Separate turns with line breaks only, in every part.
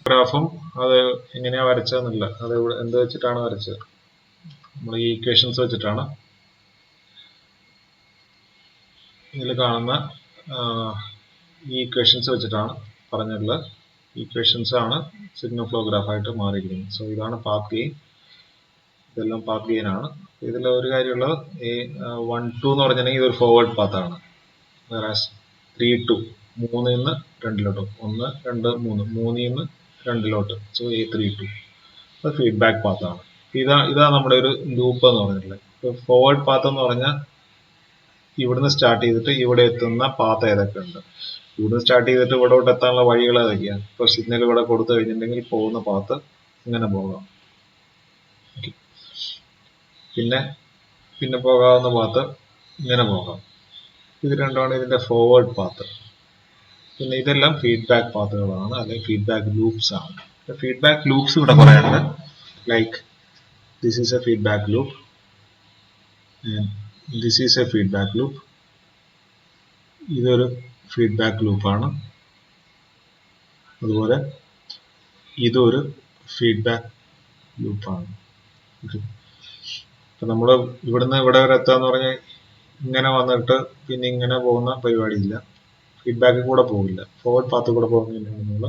ഗ്രാഫും അത് എങ്ങനെയാ വരച്ചതെന്നില്ല, അത് എന്ത് വെച്ചിട്ടാണ് വരച്ചത്? നമ്മൾ ഈ ഇക്വേഷൻസ് വെച്ചിട്ടാണ്. ഇതിൽ കാണുന്ന ഈ ഇക്വേഷൻസ് വെച്ചിട്ടാണ് പറഞ്ഞിട്ടുള്ളത്. ഇക്വേഷൻസ് ആണ് സിഗ്നൽ ഫ്ലോ ഗ്രാഫായിട്ട് മാറിയിരിക്കുന്നത്. സോ ഇതാണ് പാത്ത് ഗെയിൻ, ഇതെല്ലാം പാത്ത് ഗെയിൻ ആണ്. ഇതിൽ ഒരു കാര്യമുള്ളത്, ഈ 1 2 എന്ന് പറഞ്ഞിട്ടുണ്ടെങ്കിൽ ഇതൊരു ഫോർവേഡ് പാത്താണ്. 3 2 3 നിന്ന് 2 1 2 3 3 നിന്ന് 2 സോ 3 2 അത് ഫീഡ്ബാക്ക് പാത്താണ്. ഇതാ നമ്മുടെ ഒരു ലൂപ്പ് എന്ന് പറഞ്ഞിട്ടുള്ളത്. ഫോർവേഡ് പാത്ത് എന്ന് പറഞ്ഞാൽ ഇവിടുന്ന് സ്റ്റാർട്ട് ചെയ്തിട്ട് ഇവിടെ എത്തുന്ന പാത്ത് ഏതൊക്കെ ഉണ്ട്, ഇവിടുന്ന് സ്റ്റാർട്ട് ചെയ്തിട്ട് ഇവിടോട്ട് എത്താനുള്ള വഴികൾ ഏതൊക്കെയാണ്. ഇപ്പോൾ സിഗ്നൽ ഇവിടെ കൊടുത്തു കഴിഞ്ഞിട്ടുണ്ടെങ്കിൽ പോകുന്ന പാത്ത് ഇങ്ങനെ പോകാം. പിന്നെ പോകാവുന്ന പാത്ത് ഇങ്ങനെ പോകാം. ഇത് രണ്ടാണ് ഇതിന്റെ ഫോർവേഡ് പാത്ത്. പിന്നെ ഇതെല്ലാം ഫീഡ്ബാക്ക് പാത്തുകളാണ്, അല്ലെങ്കിൽ ഫീഡ്ബാക്ക് ലൂപ്സ് ആണ്. ഫീഡ്ബാക്ക് ലൂപ്സ് ഇവിടെ പറയുന്നത്, like this is A feedback loop, this is A feedback loop, ഇതൊരു ഫീഡ്ബാക്ക് ലൂപ്പാണ്, അതുപോലെ ഇതൊരു ഫീഡ്ബാക്ക് ലൂപ്പാണ്. അപ്പൊ നമ്മൾ ഇവിടുന്ന് ഇവിടെ വരെ എത്താന്ന് പറഞ്ഞാൽ ഇങ്ങനെ വന്നിട്ട് പിന്നെ ഇങ്ങനെ പോകുന്ന പരിപാടിയില്ല, ഫീഡ്ബാക്കിൽ കൂടെ പോകില്ല, ഫോർവേഡ് പാത്ത് കൂടെ പോകുന്നതിനുള്ള.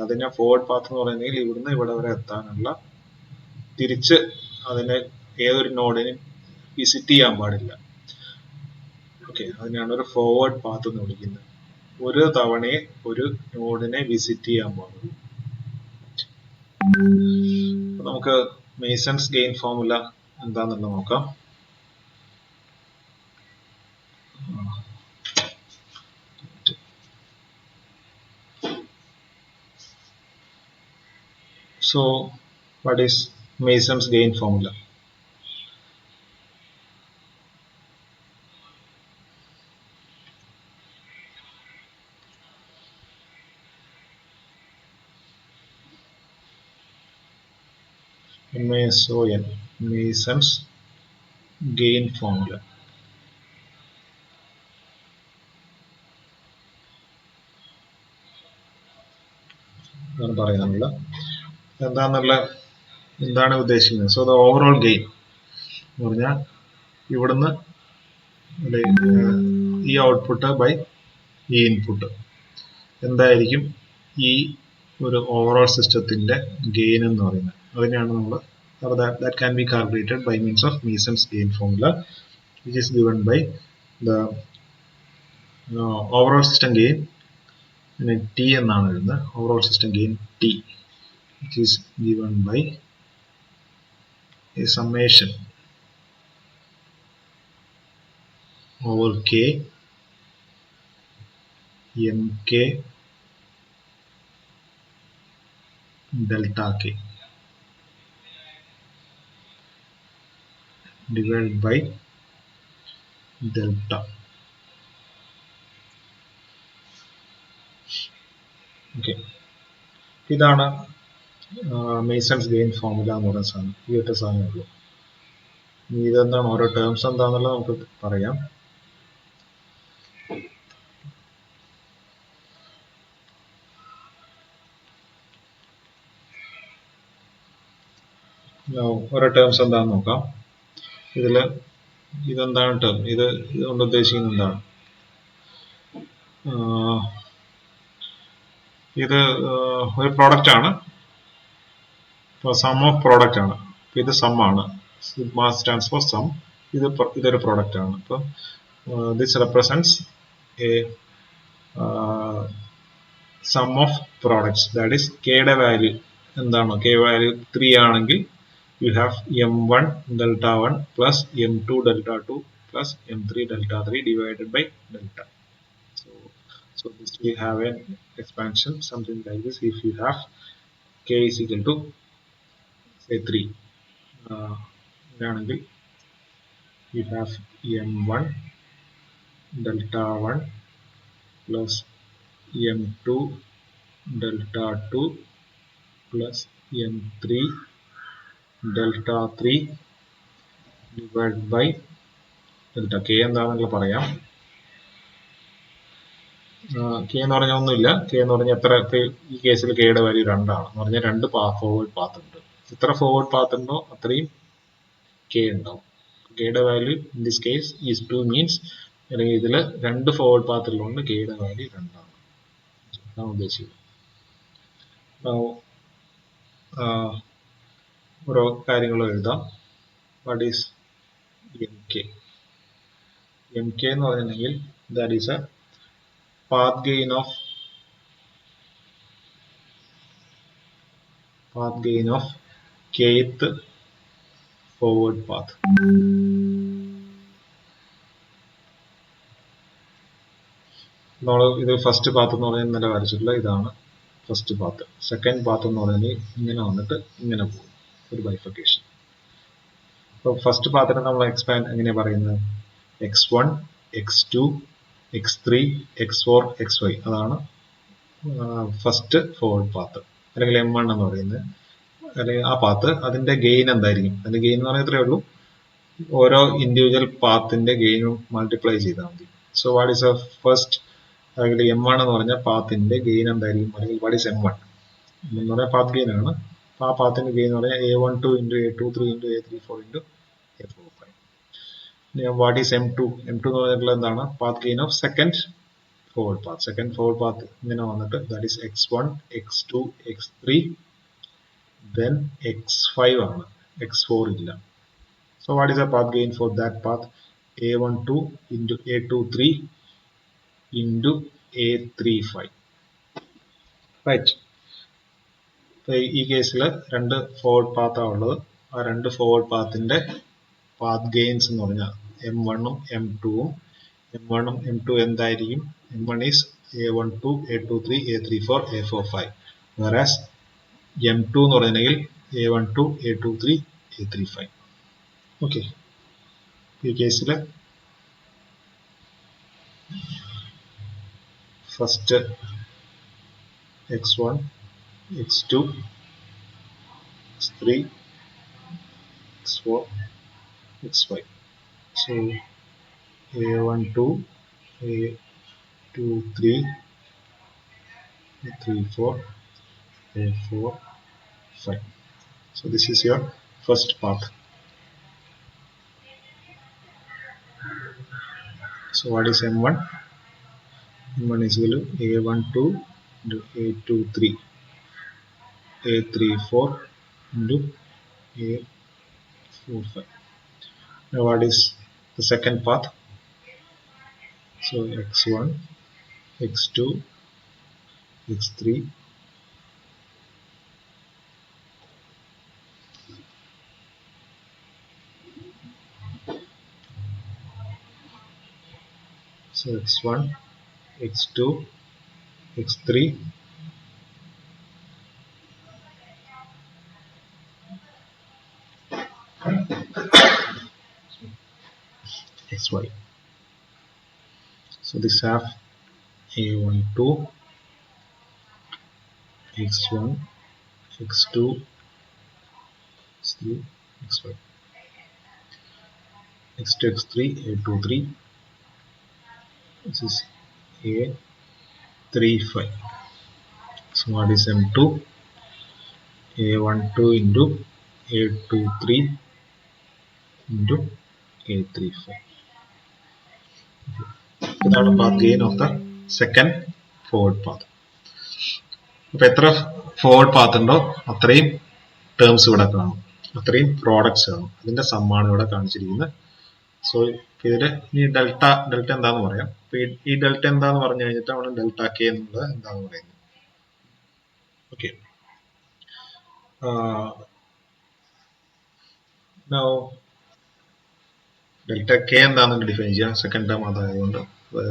അതിനെ ഫോർവേഡ് പാത്ത് എന്ന് പറയുന്നെങ്കിൽ ഇവിടുന്ന് ഇവിടെ വരെ എത്താനുള്ള, തിരിച്ച് അതിനെ ഏതൊരു നോഡിനും വിസിറ്റ് ചെയ്യാൻ പാടില്ല. ഓക്കെ, അതിനാണ് ഒരു ഫോർവേഡ് പാത്ത് എന്ന് വിളിക്കുന്നത്. ഒരു തവണയെ ഒരു നോഡിനെ വിസിറ്റ് ചെയ്യാൻ പാടുള്ളൂ. നമുക്ക് മേസൺസ് ഗെയിൻ ഫോർമുല എന്താണെന്നുള്ളത് നോക്കാം. So what is Mason's gain formula? MASON, Mason's gain formula. എന്നാണ് പറയാനുള്ള, എന്താണ് ഉദ്ദേശിക്കുന്നത്. സോ ദ ഓവറോൾ ഗെയിൻ എന്ന് പറഞ്ഞാൽ ഇവിടുന്ന് ഈ ഔട്ട്പുട്ട് ബൈ ഈ ഇൻപുട്ട് എന്തായിരിക്കും ഈ ഒരു ഓവറോൾ സിസ്റ്റത്തിന്റെ ഗെയിൻ എന്ന് പറയുന്നത്. അതിനെയാണ് നമ്മൾ that can be calculated by means of Mason's gain formula, which is given by the overall system gain T എന്നാണ് എഴുതുന്നത്. overall system gain T, which is given by a summation over K Mk delta K divided by delta. Okay, ഇതാണ് masons gain formula എന്ന് പറയുന്ന സാധനം. ഈ ഒറ്റ സാധനമേ ഉള്ളൂ. ഇതെന്താണ്, ഓരോ ടേംസ് എന്താണെന്നുള്ളത് നമുക്ക് പറയാം. ഓരോ ടേംസ് എന്താണെന്ന് നോക്കാം. ഇതെന്താണ് ടേം, ഇതുകൊണ്ട് ഉദ്ദേശിക്കുന്നത് എന്താണ്? ഇത് ഒരു പ്രോഡക്റ്റ് ആണ്, സം ഓഫ് പ്രോഡക്റ്റ് ആണ്. ഇത് സം ആണ്, സിഗ്മ സ്റ്റാൻഡ്സ് ഫോർ സം. ഇതൊരു പ്രോഡക്റ്റ് ആണ്. അപ്പം this represents a sum of products, that is കെയുടെ വാല്യൂ എന്താണോ, കെ വാല്യൂ 3 ആണെങ്കിൽ you have m1 delta 1 plus m2 delta 2 plus m3 delta 3 divided by delta. So this will have an expansion something like this. If you have k is equal to say 3, you have m1 delta 1 plus m2 delta 2 plus m3 delta 3 divided by delta k എന്താണെന്നുള്ള പറയാം. K എന്ന് പറഞ്ഞാൽ ഒന്നുമില്ല. K എന്ന് പറഞ്ഞാൽ എത്ര, ഈ കേസിൽ കെയുടെ വാല്യൂ 2 ആണ് എന്ന് പറഞ്ഞാൽ 2 ഫോർവേഡ് പാത്ത് ഉണ്ട്. എത്ര ഫോർവേഡ് പാത്ത് ഉണ്ടോ അത്രയും കെ ഉണ്ടാവും. കെയുടെ value in this case is 2 means, അല്ലെങ്കിൽ ഇതിൽ 2 ഫോർവേഡ് പാത്ത് ഉള്ളതുകൊണ്ട് കെയുടെ വാല്യൂ 2 ആണ്. അതാണ് ഉദ്ദേശിക്കുന്നത്. ഓരോ കാര്യങ്ങളും എഴുതാം. What is M K? M K എന്ന് പറഞ്ഞിട്ടുണ്ടെങ്കിൽ that is A path gain of kth forward path. നമ്മൾ ഇത് ഫസ്റ്റ് പാത്ത് എന്ന് പറയുന്നത് ഇന്നലെ വരച്ചിട്ടുള്ള ഇതാണ് ഫസ്റ്റ് പാത്ത്. സെക്കൻഡ് പാത്ത് എന്ന് പറയുന്നത് ഇങ്ങനെ വന്നിട്ട് ഇങ്ങനെ പോകും, ഒരു ബൈഫർക്കേഷൻ. അപ്പോൾ ഫസ്റ്റ് പാത്തിനെ നമ്മൾ എക്സ്പാൻഡ് എങ്ങനെയാണ് പറയുന്നത്? x1, x2, x3, x4, xy അതാണ് ഫസ്റ്റ് ഫോർവേഡ് പാത്ത്, അല്ലെങ്കിൽ M1 എന്ന് പറയുന്നത്. അല്ലെങ്കിൽ ആ പാത്ത് അതിന്റെ ഗെയിൻ എന്തായിരിക്കും? അതിന്റെ ഗെയിൻ എന്ന് പറഞ്ഞാൽ ഇത്രയേ ഉള്ളൂ, ഓരോ ഇൻഡിവിജ്വൽ പാത്തിന്റെ ഗെയിനും മൾട്ടിപ്ലൈ ചെയ്താൽ മതി. So what is A first, അല്ലെങ്കിൽ M1 എന്ന് പറഞ്ഞാൽ പാത്തിന്റെ ഗെയിൻ എന്തായിരിക്കും? അല്ലെങ്കിൽ വാട്ട് ഈസ് M1 എന്ന് പറഞ്ഞാൽ പാത്ത് ഗെയിൻ ആണ്. ആ പാത്തിന്റെ ഗെയിൻ എന്ന് പറഞ്ഞാൽ A12 into A23 into A34 into A45. What is M2? M2 എന്ന് പറഞ്ഞിട്ടുള്ള എന്താണ്? Path gain of second forward path. Second forward path ഇങ്ങനെ വന്നിട്ട് that is x1, x2, x3, then x5 ആണ്, x4 ഇല്ല. So what is the path gain for that path? A12 into A23 into A35. Right. ഈ കേസിൽ 2 forward പാത്താണ് ഉള്ളത്. ആ 2 forward പാത്തിന്റെ path gains എന്ന് പറഞ്ഞാൽ M1 ഉം M2 ഉം. M1 ഉം M2 എന്തായിരിക്കും? M1 is A12, A23, A34, A45. Whereas M2 എന്ന് പറയുന്നെങ്കിൽ A12, A23, A35. ഓക്കെ. ഈ കേസിൽ first x1, x2, x3, x4, x5. So A12, A23, A34, A4, 5. So this is your first path. So what is M1? M1 is equal to A12 into A23, A34 into A45. Now what is the second path? So x1, x2, x3, so x1, x2, x3, xy. So this have A12, x1, x2, x3, xy. X2, x3, A23. This is A35. So what is M2? A12 into A23 into A35. ഇതാണ് path gain of the second forward path. അപ്പൊ എത്ര forward path ഉണ്ടോ അത്രയും terms ഇവിടെ കാണും, അത്രയും products കാണും. അതിന്റെ സമ്മാണ് ഇവിടെ കാണിച്ചിരിക്കുന്നത്. സോ ഇതില് ഇനി ഡെൽറ്റ എന്താന്ന് പറയാം. ഈ ഡെൽറ്റ എന്താന്ന് പറഞ്ഞു കഴിഞ്ഞിട്ടാണ് ഡെൽറ്റ കെ എന്നുള്ളത് എന്താന്ന് പറയുന്നത്. ഓക്കെ. ഡെൽറ്റ കെ എന്താണെന്ന് ഡിഫൈൻ ചെയ്യാം. സെക്കൻഡ് ടേം അതായതുകൊണ്ട്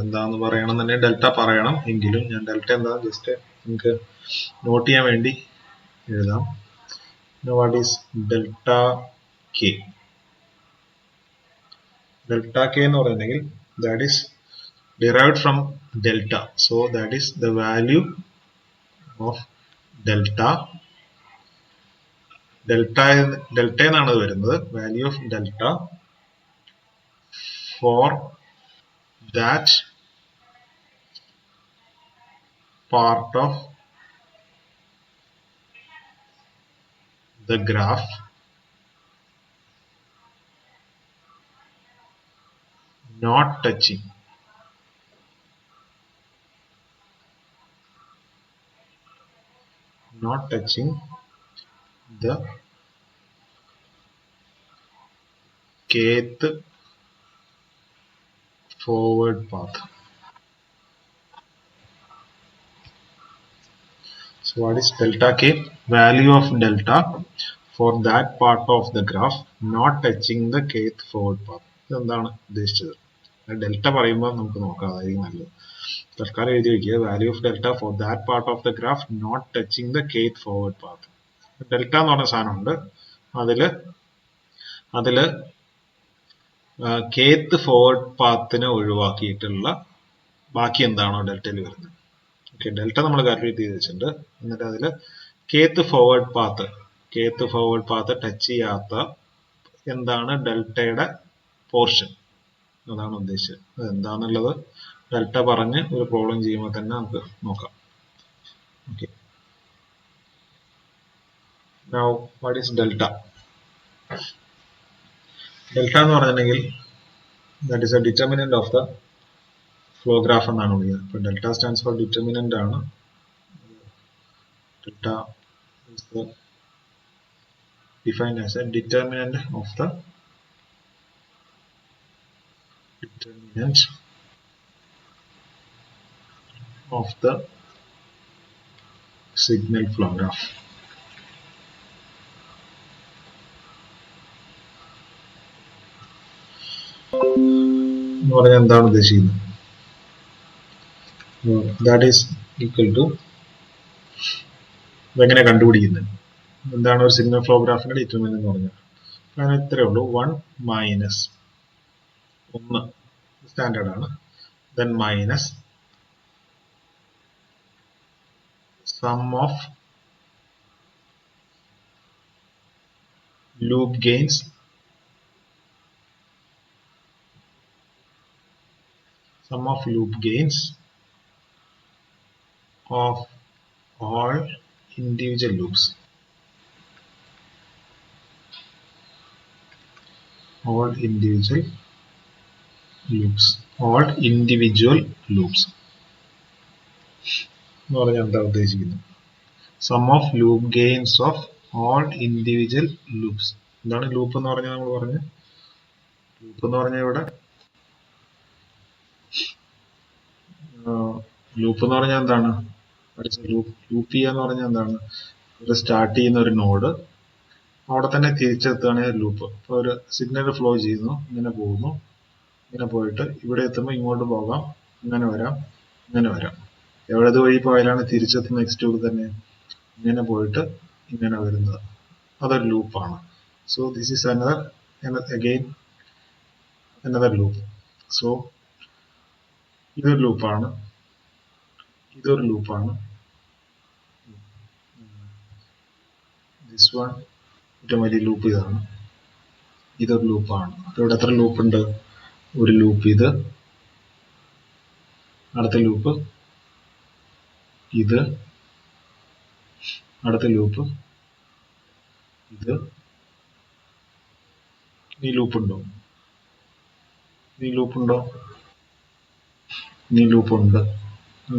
എന്താന്ന് പറയണം തന്നെ ഡെൽറ്റ പറയണം. എങ്കിലും ഞാൻ ഡെൽറ്റ എന്താന്ന് ജസ്റ്റ് നിങ്ങൾക്ക് നോട്ട് ചെയ്യാൻ വേണ്ടി എഴുതാം. What is delta K? Delta K എന്ന് പറയുന്നെങ്കിൽ that is derived from delta. So that is the value of delta എന്നാണ് വരുന്നത്. Value of delta for that part of the graph not touching the kth forward path. So what is delta k? Value of delta for that part of the graph not touching the kth forward path. ഇതെന്താണ് ഉദ്ദേശിച്ചത്? Delta പറയുമ്പോൾ നമുക്ക് നോക്കാം, അതായിരിക്കും നല്ലത്. തൽക്കാലം എഴുതി വയ്ക്കുക, value of delta for that part of the graph not touching the kth forward path. Delta എന്ന് പറഞ്ഞ സാധനമുണ്ട്, അതില് kth ഫോർവേഡ് പാത്തിനെ ഒഴിവാക്കിയിട്ടുള്ള ബാക്കി എന്താണോ ഡെൽറ്റയിൽ വരുന്നത്. ഓക്കെ, ഡെൽറ്റ നമ്മൾ കാൽക്കുലേറ്റ് ചെയ്ത് വെച്ചിട്ടുണ്ട്. എന്നിട്ട് അതിൽ kth ഫോർവേഡ് പാത്ത് ടച്ച് ചെയ്യാത്ത എന്താണ് ഡെൽറ്റയുടെ പോർഷൻ, അതാണ് ഉദ്ദേശിച്ചത്. അത് എന്താണെന്നുള്ളത് ഡെൽറ്റ പറഞ്ഞ് ഒരു പ്രോബ്ലം ചെയ്യുമ്പോൾ തന്നെ നമുക്ക് നോക്കാം. Okay, now what is delta? Delta എന്ന് പറഞ്ഞിട്ടുണ്ടെങ്കിൽ that is A determinant of the flow graph എന്നാണ് വിളിക്കുന്നത്. അപ്പോൾ ഡെൽറ്റ സ്റ്റാൻഡ്സ് ഫോർ ഡിറ്റർമിനന്റ് ആണ്. Delta is defined as a determinant of the signal flow graph. എന്ന് പറഞ്ഞാൽ എന്താണ് ഉദ്ദേശിക്കുന്നത്? ദാറ്റ് ഈസ് ഈക്വൽ ടു, ഇതെങ്ങനെ കണ്ടുപിടിക്കുന്നത്? എന്താണ് ഒരു സിഗ്നൽ ഫ്ലോ ഗ്രാഫിന്റെ ഡിറ്റർമിനന്റ് എന്ന് പറഞ്ഞാൽ? അങ്ങനെ ഇത്രയേ ഉള്ളൂ. 1 മൈനസ് 1 സ്റ്റാൻഡേർഡ് ആണ്, then minus some of loop gains of all individual loops. All individual loops എന്ന് പറഞ്ഞാൽ എന്താ ഉദ്ദേശിക്കുന്നത്? Sum of loop gains of all individual loops. എന്താണ് ലൂപ്പ് എന്ന് പറഞ്ഞാൽ? നമ്മൾ പറഞ്ഞ ലൂപ്പ് എന്ന് പറഞ്ഞാൽ ഇവിടെ ലൂപ്പ് എന്ന് പറഞ്ഞാൽ എന്താണ്? ലൂപ്പ് ചെയ്യാന്ന് പറഞ്ഞാൽ എന്താണ്? ഒരു സ്റ്റാർട്ട് ചെയ്യുന്ന ഒരു നോഡ് അവിടെ തന്നെ തിരിച്ചെത്തുകയാണ് ലൂപ്പ്. ഇപ്പോൾ ഒരു സിഗ്നൽ ഫ്ലോ ചെയ്യുന്നു, ഇങ്ങനെ പോകുന്നു, ഇങ്ങനെ പോയിട്ട് ഇവിടെ എത്തുമ്പോൾ ഇങ്ങോട്ട് പോകാം, ഇങ്ങനെ വരാം, ഇങ്ങനെ വരാം. എവിടത് വഴി പോയാലാണ് തിരിച്ചെത്തുന്ന നെക്സ്റ്റ് ലൂപ്പ് തന്നെ ഇങ്ങനെ പോയിട്ട് ഇങ്ങനെ വരുന്നത്. അതൊരു ലൂപ്പാണ്. So this is again another loop. So ഇതൊരു ലൂപ്പാണ്, ഇതൊരു ലൂപ്പാണ്, ദിസ് വൺ ഏറ്റവും വലിയ ലൂപ്പ് ഇതാണ്, ഇതൊരു ലൂപ്പാണ്. അപ്പോൾ ഇവിടെ എത്ര ലൂപ്പ് ഉണ്ട്? ഒരു ലൂപ്പ് ഇത്, അടുത്ത ലൂപ്പ് ഇത്, അടുത്ത ലൂപ്പ് ഇത്. ഈ ലൂപ്പുണ്ടോ? ഈ ലൂപ്പുണ്ട്.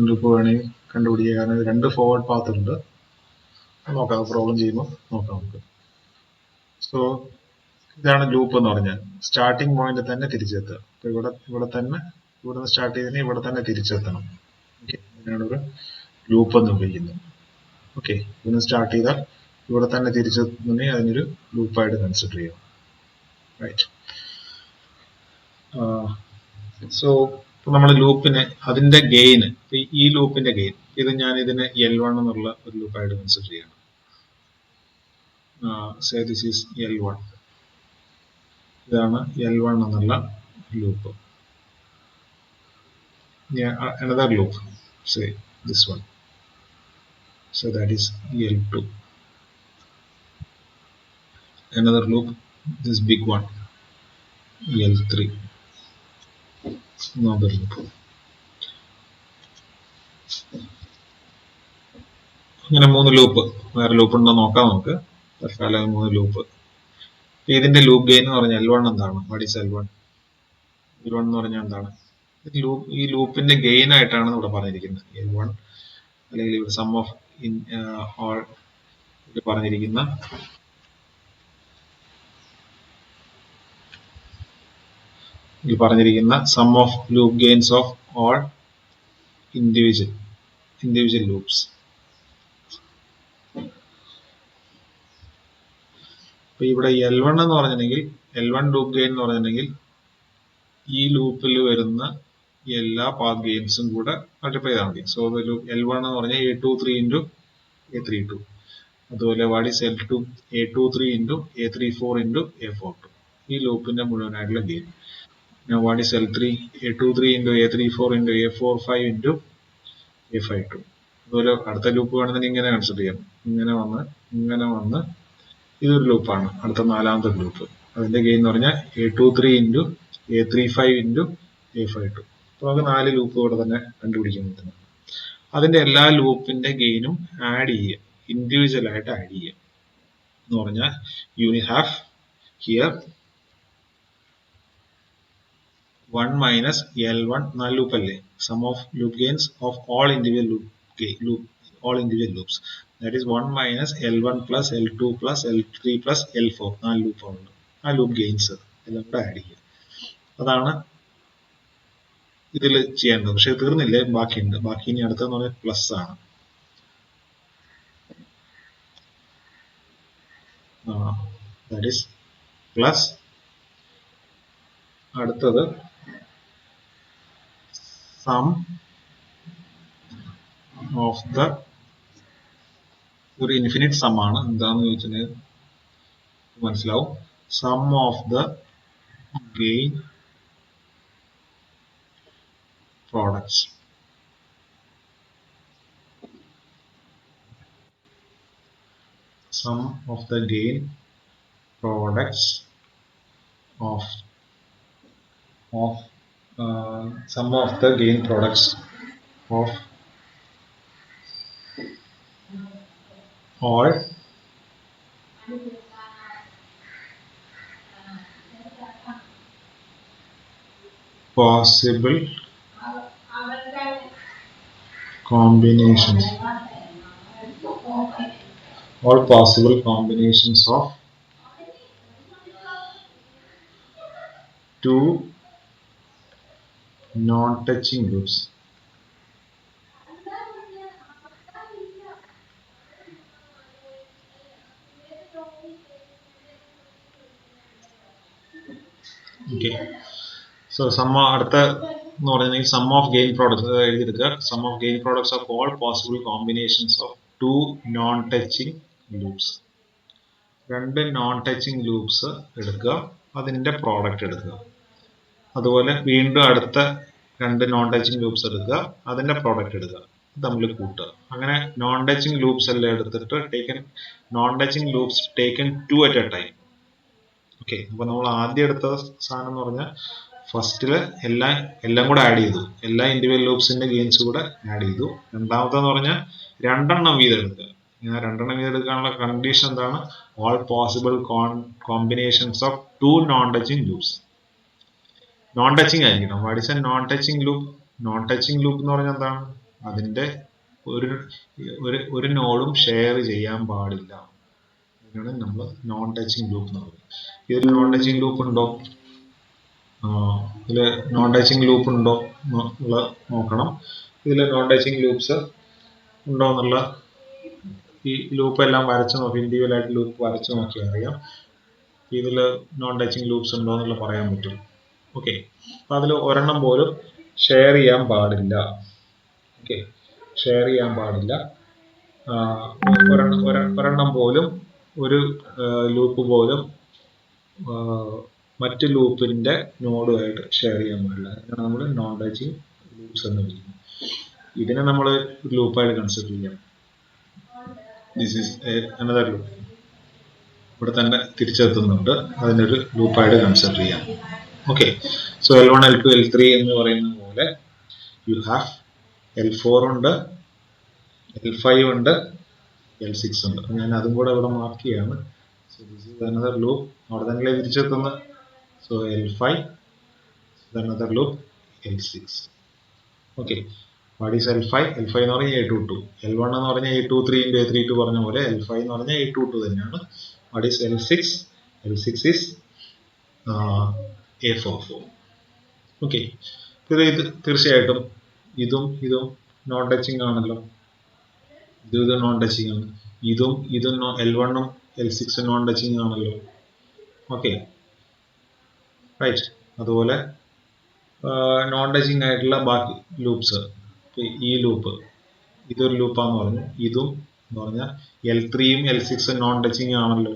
ലൂപ്പ് വേണമെങ്കിൽ കണ്ടുപിടിക്കുക, കാരണം രണ്ട് ഫോർവേഡ് പാത്ത് ഉണ്ട്. നോക്കാം, പ്രോബ്ലം ചെയ്യുമ്പോൾ നോക്കാം നമുക്ക്. സോ ഇതാണ് ലൂപ്പ് എന്ന് പറഞ്ഞാൽ, സ്റ്റാർട്ടിങ് പോയിന്റ് തന്നെ തിരിച്ചെത്തുക. അപ്പൊ ഇവിടെ തന്നെ, ഇവിടുന്ന് സ്റ്റാർട്ട് ചെയ്തതിന് ഇവിടെ തന്നെ തിരിച്ചെത്തണം. ഓക്കെ, ഇതിനാണ് ഒരു ലൂപ്പ് എന്ന് വിളിക്കുന്നത്. ഓക്കെ, ഇവിടുന്ന് സ്റ്റാർട്ട് ചെയ്താൽ ഇവിടെ തന്നെ തിരിച്ചെത്തുന്നതിനെ അതിനൊരു ലൂപ്പായിട്ട് കൺസിഡർ ചെയ്യാം. റൈറ്റ്. സോ ഇപ്പൊ നമ്മൾ ലൂപ്പിനെ, അതിന്റെ ഗെയിൻ, ഈ ലൂപ്പിന്റെ ഗെയിൻ ഇത് ഞാൻ ഇതിനെ L1 എന്നുള്ള ഒരു ലൂപ്പായിട്ട് കൺസിഡർ ചെയ്യണം. Say this is L1. ഇതാണ് L1 എന്നുള്ള loop. Another loop, say this one. So that is L2. Another loop, this big one, L3. Another loop. ഇങ്ങനെ 3 ലൂപ്പ്, വേറെ ലൂപ്പ് ഉണ്ടോ നോക്കാം നമുക്ക്. തൽക്കാലം 3 ലൂപ്പ്. ഇതിന്റെ ലൂപ്പ് ഗെയിൻ എന്ന് പറഞ്ഞാൽ L1 എന്താണ്? What is L1? L1 എന്ന് പറഞ്ഞാൽ എന്താണ്? ഈ ലൂപ്പിന്റെ ഗെയിൻ ആയിട്ടാണ് ഇവിടെ പറഞ്ഞിരിക്കുന്നത് L1, അല്ലെങ്കിൽ ഇവിടെ സം ഓഫ് ഓൾ പറഞ്ഞിരിക്കുന്ന sum of loop gains of all individual loops. അപ്പൊ ഇവിടെ L1 എന്ന് പറഞ്ഞിട്ടുണ്ടെങ്കിൽ L1 ലൂപ്പ് ഗെയിൻ എന്ന് പറഞ്ഞിട്ടുണ്ടെങ്കിൽ ഈ ലൂപ്പിൽ വരുന്ന എല്ലാ പാത്ത് ഗെയിൻസും കൂടെ മൾട്ടിപ്ലൈ ചെയ്താൽ മതി. സോ L1 എന്ന് പറഞ്ഞാൽ A23 ഇൻറ്റു A32. അതുപോലെ what is L2? A23 into A34 into A42. ഈ ലൂപ്പിന്റെ മുഴുവനായിട്ടുള്ള gain. What is L3? A23 into A34 into A45 into A52. അതുപോലെ അടുത്ത ലൂപ്പ് വേണമെന്നുണ്ടെങ്കിൽ ഇങ്ങനെ കൺസിഡർ ചെയ്യാം. ഇങ്ങനെ വന്ന് ഇതൊരു ലൂപ്പാണ്. അടുത്ത 4ാമത്തെ ലൂപ്പ്, അതിന്റെ ഗെയിൻ എന്ന് പറഞ്ഞാൽ A23 into A35 into A52. അപ്പൊ നമുക്ക് 4 ലൂപ്പ് ഇവിടെ തന്നെ കണ്ടുപിടിക്കാൻ പറ്റുന്നത്. അതിന്റെ എല്ലാ ലൂപ്പിന്റെ ഗെയിനും ആഡ് ചെയ്യുക, ഇൻഡിവിജ്വൽ ആയിട്ട് ആഡ് ചെയ്യുക എന്ന് പറഞ്ഞാൽ you have here 1 minus L1, 4 loop അല്ലേ? Sum of loop gains of all individual loops. That is 1 minus L1 plus L2 plus L3 plus L4. 4 ലൂപ്പുണ്ട്. ആ ലൂപ്പ് ഗെയിൻസ് എല്ലാം കൂടെ ആഡ് ചെയ്യുക. അതാണ് ഇതിൽ ചെയ്യേണ്ടത്. പക്ഷെ തീർന്നില്ലേ, ബാക്കിയുണ്ട്. ബാക്കി ഇനി അടുത്തെന്ന് പറഞ്ഞാൽ പ്ലസ് ആണ്. That is plus. അടുത്തത് സം ഓഫ് ദ, ഒരു ഇൻഫിനിറ്റ് സം ആണ്. എന്താന്ന് ചോദിച്ചിട്ടുണ്ടെങ്കിൽ മനസ്സിലാവും. Sum of the gain products. Sum of the gain products of sum of the gain products of all possible combinations. All possible combinations of two non-touching loops. Okay. So sum അടുത്ത എന്ന് പറഞ്ഞാൽ sum of gain products എഴുതിയെടുക്കുക. Sum of gain products of all possible combinations of two non touching loops. 2 non touching loops എടുക്കുക, അതിന്റെ product എടുക്കുക. അതുപോലെ വീണ്ടും അടുത്ത 2 നോൺ ടച്ചിങ് ലൂപ്സ് എടുക്കുക, അതിന്റെ പ്രോഡക്റ്റ് എടുക്കുക, തമ്മിൽ കൂട്ടുക. അങ്ങനെ നോൺ ടച്ചിങ് ലൂപ്സ് എല്ലാം എടുത്തിട്ട് non touching loops taken 2 at a time. Okay, അപ്പൊ നമ്മൾ ആദ്യം എടുത്ത സാധനം എന്ന് പറഞ്ഞാൽ ഫസ്റ്റില് എല്ലാം കൂടെ ആഡ് ചെയ്തു, എല്ലാ ഇൻഡിവിജ്വൽ ലൂപ്സിന്റെ ഗെയിൻസ് കൂടെ ആഡ് ചെയ്തു. രണ്ടാമത്തെന്ന് പറഞ്ഞാൽ 2 എണ്ണം വീതം എടുക്കുക. ഇങ്ങനെ 2 എണ്ണം വീതം എടുക്കാനുള്ള കണ്ടീഷൻ എന്താണ്? All possible combinations of 2 non touching loops. Non touching ആയിരിക്കണം. What is a non touching loop? Non touching loop എന്ന് പറഞ്ഞാൽ എന്താണ്? അതിന്റെ ഒരു നോഡും ഷെയർ ചെയ്യാൻ പാടില്ല. ഇതിനാണ് നമ്മൾ നോൺ ടച്ചിങ് ലൂപ്പ് എന്ന് പറയുന്നത്. ഇതിൽ നോൺ ടച്ചിങ് ലൂപ്പ് ഉണ്ടോ? ഇതിൽ നോൺ ടച്ചിങ് ലൂപ്പ് ഉണ്ടോ എന്നുള്ള നോക്കണം. ഇതിൽ നോൺ ടച്ചിങ് ലൂപ്സ് ഉണ്ടോ എന്നുള്ള ഈ ലൂപ്പ് എല്ലാം വരച്ച് നോക്കി, ഇൻഡിവിജ്വൽ ആയിട്ട് ലൂപ്പ് വരച്ച് നോക്കിയാൽ അറിയാം ഇതിൽ നോൺ ടച്ചിങ് ലൂപ്സ് ഉണ്ടോ എന്നുള്ള പറയാൻ പറ്റും. ഓക്കെ, അപ്പൊ അതിൽ ഒരെണ്ണം പോലും ഷെയർ ചെയ്യാൻ പാടില്ല. ഓക്കെ, ഷെയർ ചെയ്യാൻ പാടില്ല. ഒരെണ്ണം പോലും, ഒരു ലൂപ്പ് പോലും മറ്റ് ലൂപ്പിന്റെ നോഡുമായിട്ട് ഷെയർ ചെയ്യാൻ പാടില്ല. അതാണ് നമ്മൾ നോൺ ടച്ചിങ് ലൂപ്സ് എന്ന് വിളിക്കുന്നത്. ഇതിനെ നമ്മൾ ലൂപ്പായിട്ട് കൺസിഡർ ചെയ്യാം. This is another loop. ഇവിടെ തന്നെ തിരിച്ചെത്തുന്നുണ്ട്, അതിനൊരു ലൂപ്പായിട്ട് കൺസിഡർ ചെയ്യാം. Okay, so L1, L2, L3 എന്ന് പറയുന്ന പോലെ യു ഹാവ് L4 ഉണ്ട്, L5 ഉണ്ട്, L6 ഉണ്ട്. ഞാൻ അതും കൂടെ ഇവിടെ മാർക്ക് ചെയ്യാണ്. So this is another loop. അവിടെ തന്നെ തിരിച്ചെത്തുന്നത്. So L5, another loop L6. Okay. What is L5? L5 എന്ന് പറഞ്ഞാൽ A22. L1 എന്ന് പറഞ്ഞാൽ A23 into A32 പറഞ്ഞ പോലെ L5 എന്ന് പറഞ്ഞാൽ A22 തന്നെയാണ്. What is L6? L6 is A44. Okay. ഇത് തീർച്ചയായിട്ടും ഇതും നോൺ ടച്ചിങ് ആണല്ലോ. ഇത് നോൺ ടച്ചിങ് ആണ്. ഇതും L1 ഉം L6 നോൺ ടച്ചിങ് ആണല്ലോ. Okay, right. അതുപോലെ നോൺ ടച്ചിങ് ആയിട്ടുള്ള ബാക്കി ലൂപ്സ്, ഈ ലൂപ്പ് ഇതൊരു ലൂപ്പാന്ന് പറഞ്ഞു. ഇതും എന്ന് പറഞ്ഞാൽ L3യും L6 നോൺ ടച്ചിങ് ആണല്ലോ.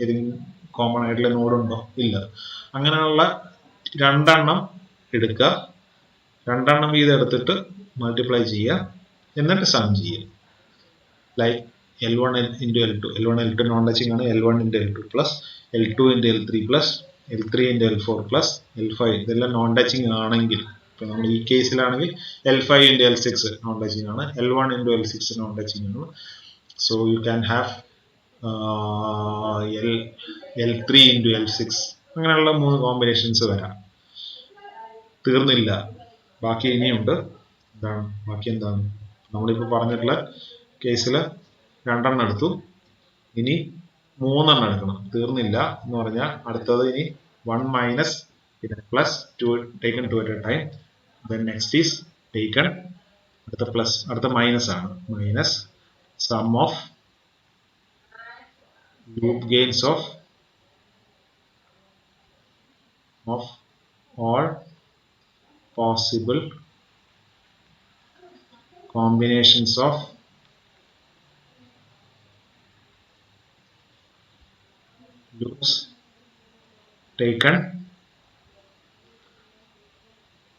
ഏതെങ്കിലും കോമൺ ആയിട്ടുള്ള നോഡ് ഉണ്ടോ? ഇല്ല. അങ്ങനെയുള്ള രണ്ടെണ്ണം എടുക്കുക, രണ്ടെണ്ണം വീതം എടുത്തിട്ട് മൾട്ടിപ്ലൈ ചെയ്യുക, എന്നിട്ട് സം ചെയ്യുക. Like L1 into L2, L1 L2 non touching ആണ്. L1 into L2 plus L2 into L3 plus L3 into L4 plus L5, ഇതെല്ലാം നോൺ ടച്ചിങ് ആണെങ്കിൽ, ഇപ്പൊ നമ്മൾ ഈ കേസിലാണെങ്കിൽ L5 into L6 non touching ആണ്, L1 into L6 non touching ആണ്. So you can have L3 into L6, അങ്ങനെയുള്ള 3 combinations വരാം. തീർന്നില്ല, ബാക്കി ഇനിയുണ്ട്. ബാക്കി എന്താണ്? നമ്മളിപ്പോൾ പറഞ്ഞിട്ടുള്ള കേസിൽ 2 എണ്ണം എടുത്തു, ഇനി 3 എണ്ണം എടുക്കണം. തീർന്നില്ല എന്ന് പറഞ്ഞാൽ അടുത്തത് ഇനി 1 മൈനസ് പിന്നെ plus 2 taken 2 at a time. Then next is taken, അടുത്ത പ്ലസ്, അടുത്ത മൈനസ് ആണ്. Minus some of loop gains of all possible combinations of loops taken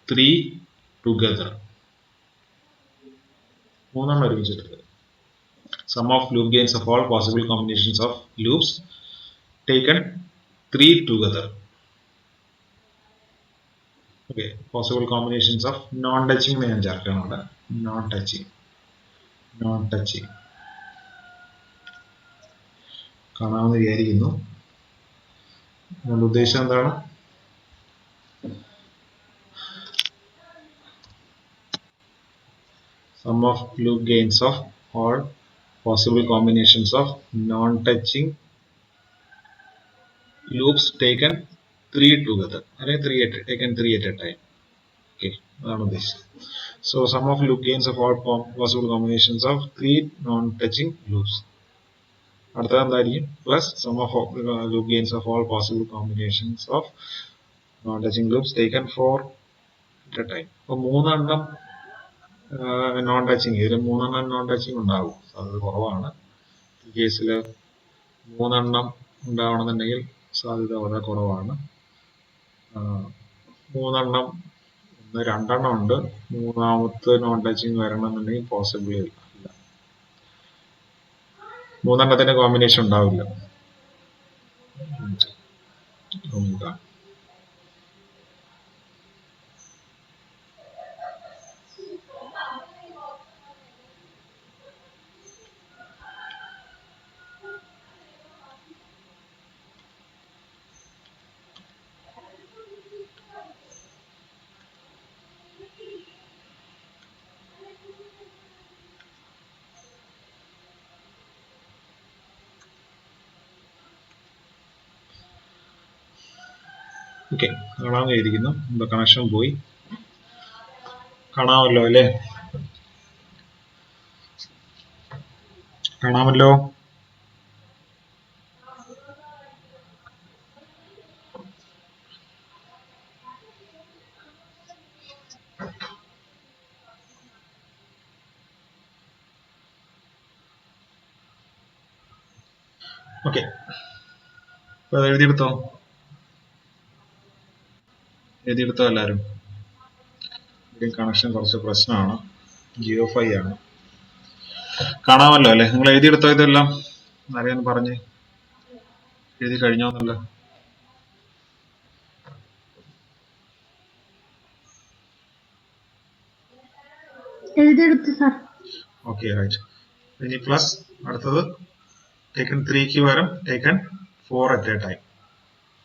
3 together. 3 എണ്ണം ഒരുമിച്ചെടുത്ത്. Sum of loop gains of all possible combinations of loops taken 3 together. Okay, possible combinations of non-touching ഞാൻ ചേർക്കണം അവിടെ. non-touching കാണാമെന്ന് വിചാരിക്കുന്നു. ഉദ്ദേശം എന്താണ്? Sum of loop gains of all possible combinations of non-touching loops taken 3 together, taken 3 at a time. Okay, അതാണ് ഉദ്ദേശിച്ചത്. So sum of loop gains of all possible combinations of 3 non-touching loops. അടുത്തത് എന്തായിരിക്കും? Plus sum of loop gains of all possible combinations of non touching loops taken 4 at a time. അപ്പോൾ 3 എണ്ണം non touching, ഇതിൽ 3 എണ്ണം non touching ഉണ്ടാകും, അത് കുറവാണ്. ഈ കേസിൽ 3 എണ്ണം ഉണ്ടാവണമെന്നുണ്ടെങ്കിൽ സാധ്യത വളരെ കുറവാണ്. 3 എണ്ണം, 2 എണ്ണം ഉണ്ട്, മൂന്നാമത്തെ നോൺ ടച്ചിങ് വരണമെന്നുണ്ടെങ്കിൽ പോസിബിൾ ഇല്ല. 3 എണ്ണത്തിന്റെ കോമ്പിനേഷൻ ഉണ്ടാവില്ല. ഓക്കെ, കാണാൻ കഴിയിരിക്കുന്നു. എന്താ കണക്ഷൻ പോയി? കാണാമല്ലോ അല്ലേ? കാണാമല്ലോ. ഓക്കെ, അത് എഴുതിയെടുത്തോ എല്ലാവരും? കണക്ഷൻ കുറച്ച് പ്രശ്നമാണ്, ജിയോ 5 ആണ്. കാണാമല്ലോ അല്ലേ? നിങ്ങൾ എഴുതിയെടുത്തോ ഇതെല്ലാം? അറിയാൻ പറഞ്ഞ് എഴുതി കഴിഞ്ഞോന്നല്ല?
എഴുതിയെടുത്തു സാർ.
Okay, right. ഇനി പ്ലസ് അടുത്തത് ടേക്കൺ 3ക്ക് പകരം ടേക്കൺ 4 at a time.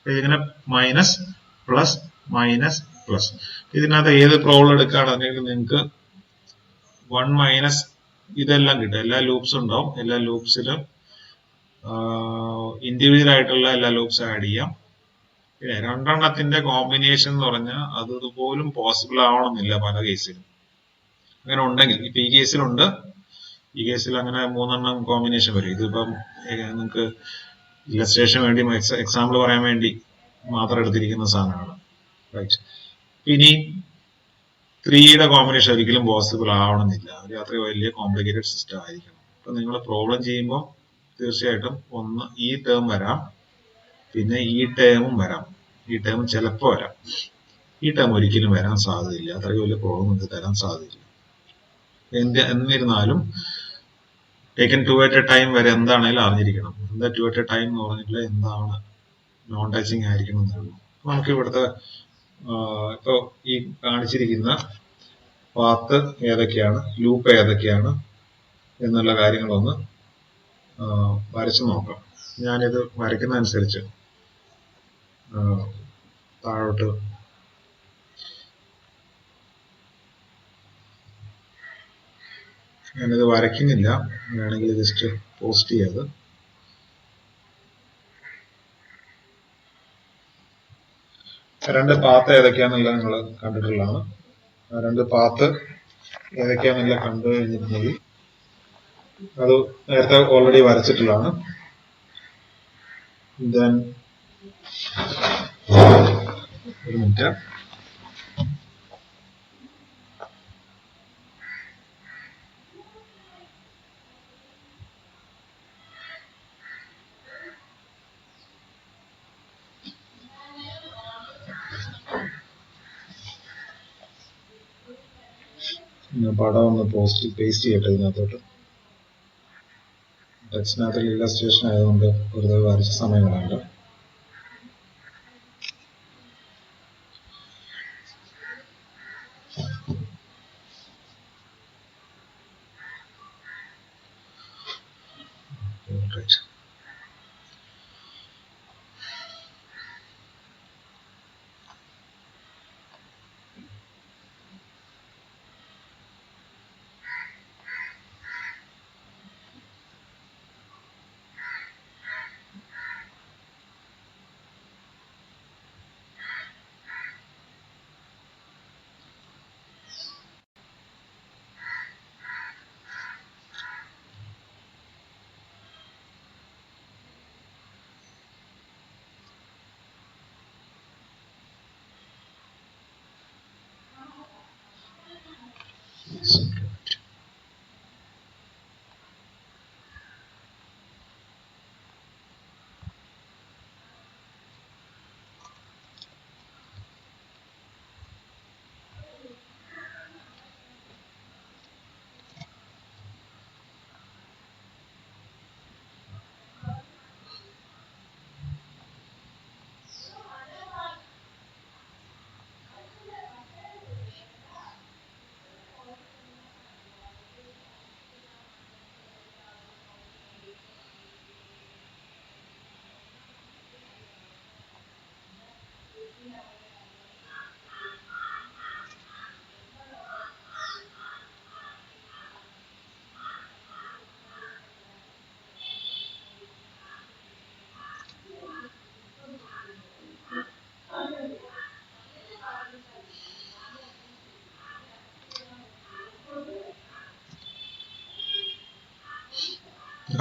ഇതിങ്ങനെ മൈനസ് പ്ലസ് മൈനസ് പ്ലസ്. ഇതിനകത്ത് ഏത് പ്രോബ്ലം എടുക്കുകയാണെന്നുണ്ടെങ്കിൽ നിങ്ങൾക്ക് 1 മൈനസ് ഇതെല്ലാം കിട്ടും. എല്ലാ ലൂപ്സും ഉണ്ടാവും. എല്ലാ ലൂപ്സിലും ഇൻഡിവിജ്വൽ ആയിട്ടുള്ള എല്ലാ ലൂപ്സും ആഡ് ചെയ്യാം. പിന്നെ രണ്ടെണ്ണത്തിന്റെ കോമ്പിനേഷൻ എന്ന് പറഞ്ഞാൽ അതുപോലും പോസിബിൾ ആവണമെന്നില്ല പല കേസിലും. അങ്ങനെ ഉണ്ടെങ്കിൽ ഇപ്പൊ ഈ കേസിലുണ്ട്, ഈ കേസിൽ അങ്ങനെ 3 എണ്ണം കോമ്പിനേഷൻ വരും. ഇതിപ്പം നിങ്ങൾക്ക് ഇല്ലസ്ട്രേഷൻ വേണ്ടി എക്സാമ്പിൾ പറയാൻ വേണ്ടി മാത്രം എടുത്തിരിക്കുന്ന സാധനമാണ്. റൈറ്റ്. ഇനി 3യുടെ കോമ്പിനേഷൻ ഒരിക്കലും പോസിബിൾ ആവണമെന്നില്ല. അത് അത്രയും വലിയ കോംപ്ലിക്കേറ്റഡ് സിസ്റ്റം ആയിരിക്കണം. അപ്പൊ നിങ്ങൾ പ്രോബ്ലം ചെയ്യുമ്പോൾ തീർച്ചയായിട്ടും ഒന്ന് ഈ ടേം വരാം, പിന്നെ ഈ ടേമും വരാം. ഈ ടേം ചിലപ്പോൾ വരാം, ഈ ടേം ഒരിക്കലും വരാൻ സാധ്യതയില്ല. അത്രയും വലിയ പ്രോബ്ലം നിങ്ങൾക്ക് തരാൻ സാധ്യതയില്ല. എന്നിരുന്നാലും ടേക്കൻ 2 at a time വരെ എന്താണെങ്കിലും അറിഞ്ഞിരിക്കണം. എന്താ 2 at a time എന്ന് പറഞ്ഞിട്ടുള്ള എന്താണ് നോൺ ടച്ചിങ് ആയിരിക്കണം എന്നുള്ളൂ. നമുക്ക് ഇവിടുത്തെ ഇപ്പൊ ഈ കാണിച്ചിരിക്കുന്ന പാത്ത് ഏതൊക്കെയാണ്, ലൂപ്പ് ഏതൊക്കെയാണ് എന്നുള്ള കാര്യങ്ങളൊന്ന് വരച്ചു നോക്കാം. ഞാനിത് വരയ്ക്കുന്ന അനുസരിച്ച് താഴോട്ട് ഞാനിത് വരയ്ക്കുന്നില്ല, വേണമെങ്കിൽ ജസ്റ്റ് പോസ്റ്റ് ചെയ്യാത്. രണ്ട് പാത്ത് ഏതൊക്കെയാണെന്നുള്ളത് നിങ്ങൾ കണ്ടിട്ടുള്ളതാണ്. രണ്ട് പാത്ത് ഏതൊക്കെയാണെന്നുള്ളത് കണ്ടു കഴിഞ്ഞിട്ടുണ്ടെങ്കിൽ അത് നേരത്തെ ഓൾറെഡി വരച്ചിട്ടുള്ളതാണ്. ദെൻ ഒരു മിനിറ്റ്, പടം ഒന്ന് പേസ്റ്റ് ചെയ്യട്ടെ ഇതിനകത്തോട്ട്. ടെക്സ്റ്റിനകത്ത് ഇല്ലസ്ട്രേഷൻ ആയതുകൊണ്ട് വെറുതെ വരച്ച സമയം കളയണ്ട.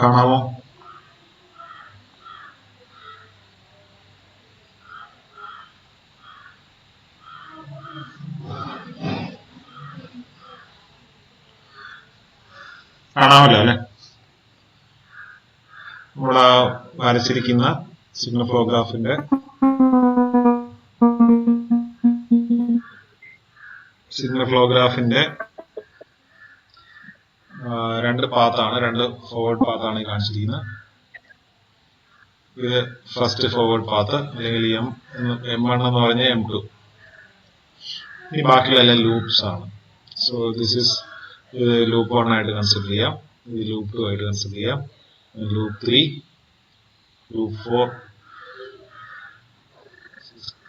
കാണാമോ? കാണാമല്ലോ അല്ലെ? നമ്മളാ വരച്ചിരിക്കുന്ന സിഗ്നൽ ഫ്ലോ ഗ്രാഫിന്റെ രണ്ട് പാത്താണ്, രണ്ട് ഫോർവേഡ് പാത്താണ് കാണിച്ചിരിക്കുന്നത്. ഇത് ഫസ്റ്റ് ഫോർവേഡ് പാത്ത്, അല്ലെങ്കിൽ M1 എന്ന് പറഞ്ഞ M2. ഇനി ബാക്കിയുള്ള എല്ലാം ലൂപ്സ് ആണ്. സോ ദിസ് ഇസ് ലൂപ്പ് 1 ആയിട്ട് കൺസിഡർ ചെയ്യാം. ഈ ലൂപ്പ് 2 ആയിട്ട് കൺസിഡർ ചെയ്യാം. Loop 3, loop 4,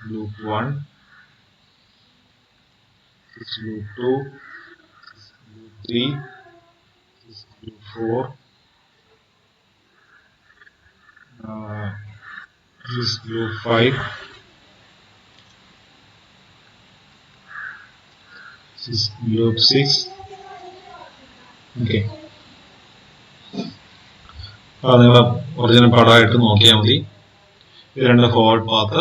loop 1, loop 2, loop 3, loop 4, loop 5, loop 6. Okay. നിങ്ങൾ ഒറിജിനൽ പടമായിട്ട് നോക്കിയാൽ മതി. ഇത് രണ്ട് ഫോർവേഡ് പാത്ത്,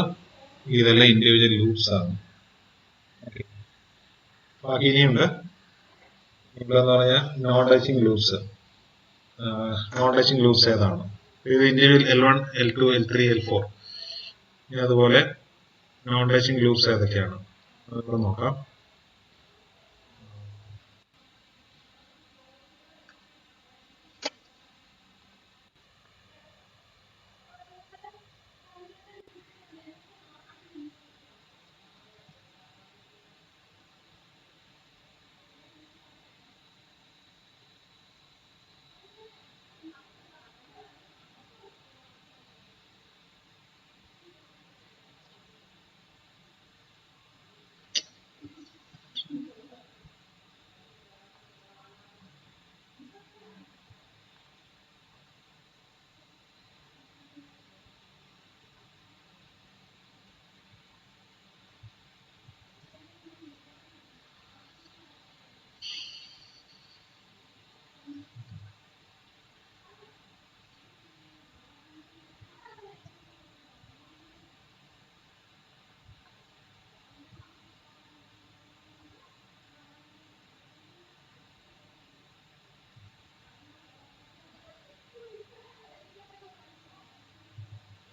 ഇതെല്ലാം ഇൻഡിവിജ്വൽ ലൂപ്സ് ആണ്. ബാക്കി ഇനിയുണ്ട്. ഇവിടെ എന്ന് പറഞ്ഞാൽ non touching loops. Non touching loops ഏതാണ്? ഇത് individual L1, L2, L3, L4. ഇനി അതുപോലെ നോൺ ടച്ചിങ് ലൂപ്സ് ഏതൊക്കെയാണ് അതൊക്കെ നോക്കാം.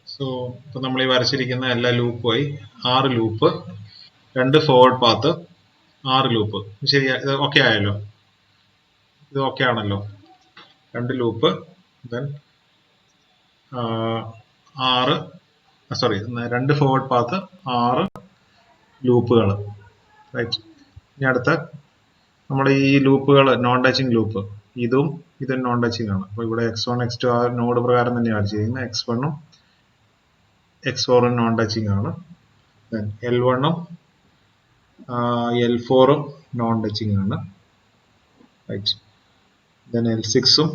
സോ ഇപ്പൊ നമ്മൾ ഈ വരച്ചിരിക്കുന്ന എല്ലാ ലൂപ്പുമായി 6 ലൂപ്പ്, 2 ഫോർവേഡ് പാത്ത്, 6 ലൂപ്പ്. ശരിയാ, ഇത് ഓക്കെ ആയല്ലോ? ഇത് ഓക്കെ ആണല്ലോ? 2 ലൂപ്പ്, ദെൻ 2 ഫോർവേഡ് പാത്ത്, 6 ലൂപ്പുകൾ. റൈറ്റ്. ഇനി അടുത്ത നമ്മുടെ ഈ ലൂപ്പുകൾ നോൺ ടച്ചിങ് ലൂപ്പ്, ഇതും നോൺ ടച്ചിങ് ആണ്. അപ്പൊ ഇവിടെ x1, x2 ആ നോഡ് പ്രകാരം തന്നെയാണ് ചെയ്യുന്നത്. x1 ഉം x4 ഉം നോൺ ടച്ചിങ് ആണ്. L1 ഉം L4 ഉം നോൺ ടച്ചിങ് ആണ്. റൈറ്റ്. ദെൻ L6 ഉം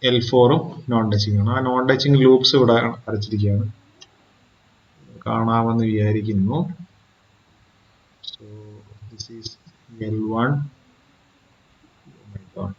L4 ഉം നോൺ ടച്ചിങ് ആണ്. ആ നോൺ ടച്ചിങ് ലൂപ്സ് ഇവിടെ വരച്ചിരിക്കുകയാണ്, കാണാമെന്ന് വിചാരിക്കുന്നു. So this is L1. Oh my God.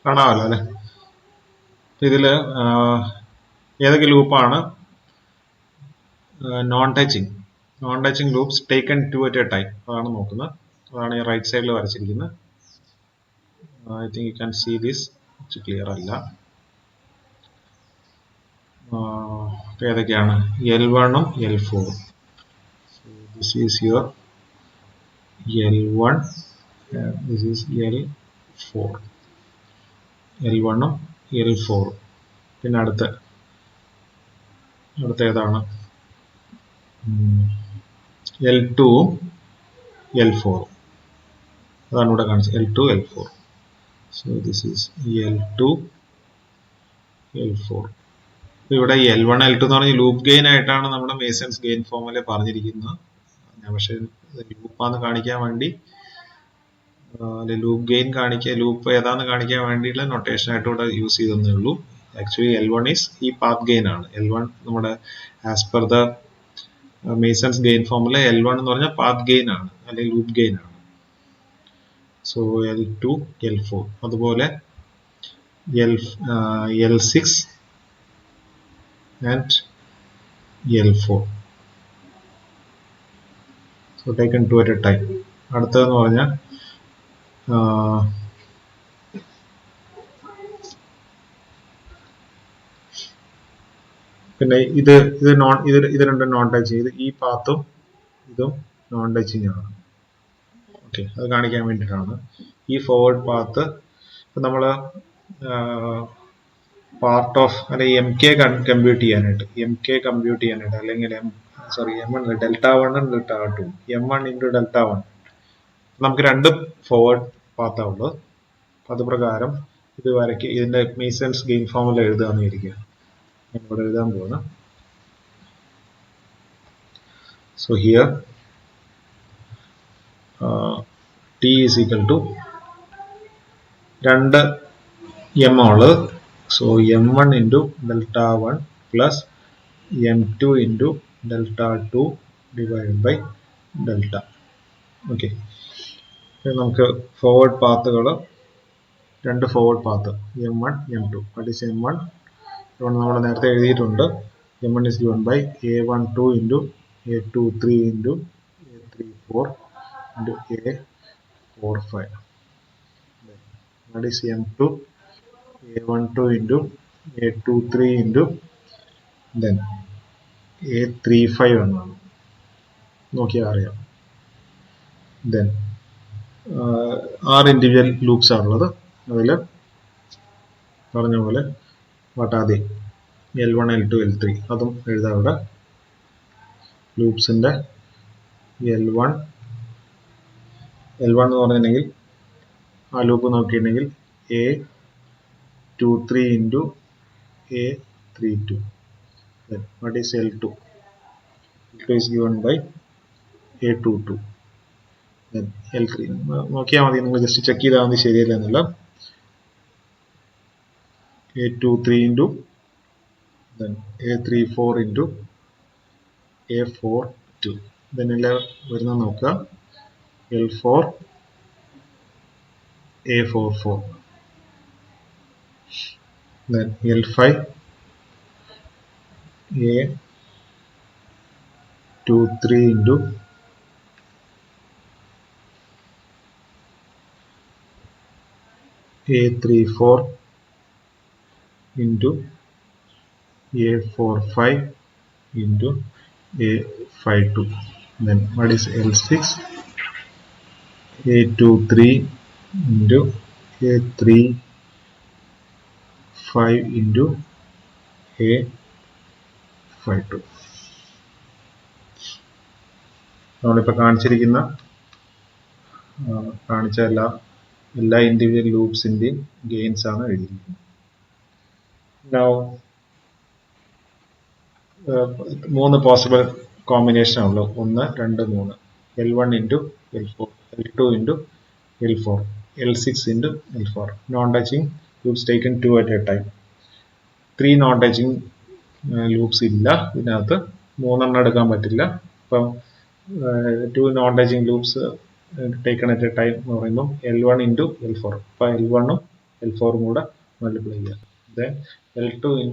കാണാമല്ലോ അല്ലെ? ഇതില് ഏതൊക്കെ ലൂപ്പാണ് non touching loops taken 2 at a time അതാണ് നോക്കുന്നത്. അതാണ് ഈ റൈറ്റ് സൈഡിൽ വരച്ചിരിക്കുന്നത്. I think you can see this. Clear അല്ല. ഏതൊക്കെയാണ്? L1 ഉം L4 ഉം. This is your L1, This is L4, L1 ഉം L4. പിന്നെ അടുത്ത ഏതാണ്? L2 ഉം L4. അതാണ് ഇവിടെ കാണിച്ചത്, L2 L4. So this is L2 L4. ഇവിടെ L1 L2 എന്ന് പറഞ്ഞ ലൂപ്പ് ഗെയിൻ ആയിട്ടാണ് നമ്മുടെ മേസൺസ് ഗെയിൻ ഫോർമുല പറഞ്ഞിരിക്കുന്നത്. ഞാൻ പക്ഷേ ലൂപ്പാന്ന് കാണിക്കാൻ വേണ്ടി, ലൂപ്പ് ഗെയിൻ ലൂപ്പ് ഏതാന്ന് കാണിക്കാൻ വേണ്ടിയിട്ടുള്ള നൊട്ടേഷൻ ആയിട്ട് ഇവിടെ യൂസ് ചെയ്തേ ഉള്ളൂ. ആക്ച്വലി L1 ഈസ് ഈ പാത്ത് ഗെയിൻ ആണ്. L1 നമ്മുടെ as per the masons gain formula L1 എന്ന് പറഞ്ഞാൽ പാത്ത് ഗെയിൻ ആണ്, അല്ലെങ്കിൽ ലൂപ്പ് ഗെയിൻ ആണ്. So L2 L4. അതുപോലെ L6 and L4. So taken two at a time. അടുത്തതെന്ന് പറഞ്ഞാൽ പിന്നെ ഇത് രണ്ടും നോൺ ടച്ചിങ്, ഈ പാത്തും ഇതും നോൺ ടച്ചിങ് ആണ്. ഓക്കെ, അത് കാണിക്കാൻ വേണ്ടിയിട്ടാണ്. ഈ ഫോർവേഡ് പാത്ത് നമ്മള് പാർട്ട് ഓഫ് അല്ലെങ്കിൽ MK കമ്പ്യൂട്ട് ചെയ്യാനായിട്ട് അല്ലെങ്കിൽ M1 Δ1 Δ2, M1 × Δ1 നമുക്ക് രണ്ട് ഫോർവേഡ് പാത്താ ഉള്ളത്. അത് പ്രകാരം ഇത് വരയ്ക്ക് ഇതിന്റെ മേസൺസ് ഗെയിൻ ഫോർമുല എഴുതാന്ന് ഇരിക്കുക. ഞാൻ ഇവിടെ എഴുതാൻ പോകുന്നു. So here T is equal to 2 M ഉള്ളത്. So M1 × Δ1 plus M2 × Δ2 divided by Delta. Okay, നമുക്ക് ഫോർവേഡ് പാത്തുകൾ, രണ്ട് forward path M1 M2. What is M1? നമ്മൾ നേരത്തെ എഴുതിയിട്ടുണ്ട്. M1 is given by A12 × A23 × A34 × A45. What is M2? A12 × A23 × then A35 എന്നാണ്, നോക്കിയാൽ അറിയാം. Then 6 individual loops ആണുള്ളത്. അതിൽ പറഞ്ഞ പോലെ വട്ടാതെ L1 L2 L3 അതും എഴുതാം ഇവിടെ. ലൂപ്സിന്റെ L1 എന്ന് പറഞ്ഞിട്ടുണ്ടെങ്കിൽ ആ loop നോക്കിയിട്ടുണ്ടെങ്കിൽ A23 × A32. Then what is L2? L2 is given by A22. Then L3 നോക്കിയാൽ മതി, നിങ്ങൾ ജസ്റ്റ് ചെക്ക് ചെയ്താൽ മതി ശരിയല്ല എന്നല്ല. A23 × then A34 × A42. then എല്ലാം വരുന്ന നോക്കുക. L4 A44. then L5 A23 × A34 × A45 × A52. then what is L6? A23 × A35 × A52. നമ്മളിപ്പോൾ കാണിച്ച എല്ലാ ഇൻഡിവിജ്വൽ ലൂപ്സിന്റെയും ഗെയിൻസ് ആണ് എഴുതിയിരിക്കുന്നത്. Now 3 പോസിബിൾ കോമ്പിനേഷൻ ഉള്ളത്. 1, 2, 3. L1 × L4, L2 × L4, L6 × L4. Non touching loops taken 2 at a time. 3 non touching loops ഇല്ല ഇതിനകത്ത്, 3 എടുക്കാൻ പറ്റില്ല. അപ്പം 2 non touching loops taken at a time എന്ന് പറയുമ്പോൾ L1 × L4. അപ്പം L1 ഉം L4 ഉം കൂടെ മൾട്ടിപ്ലൈ ചെയ്യുക. Then L2 ×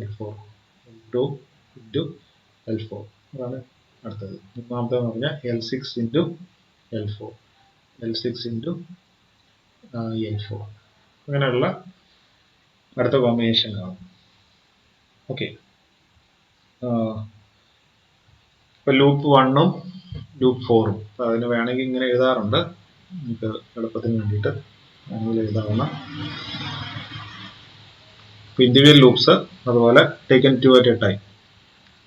L4, L2 × L4. അതാണ് അടുത്തത്. മൂന്നാമത്തെന്ന് പറഞ്ഞാൽ L6 × L4, L6 × L4. അങ്ങനെയുള്ള അടുത്ത കോമ്പിനേഷൻ കാണും. ഓക്കെ, ഇപ്പൊ ലൂപ്പ് 1 ഉം ലൂപ്പ് 4 ഉം അതിന് വേണമെങ്കിൽ ഇങ്ങനെ എഴുതാറുണ്ട്. നമുക്ക് എളുപ്പത്തിന് വേണ്ടിയിട്ട് അങ്ങനെ എഴുതാവുന്ന ഇൻഡിവിജ്വൽ ലൂപ്സ് അതുപോലെ taken two at a time.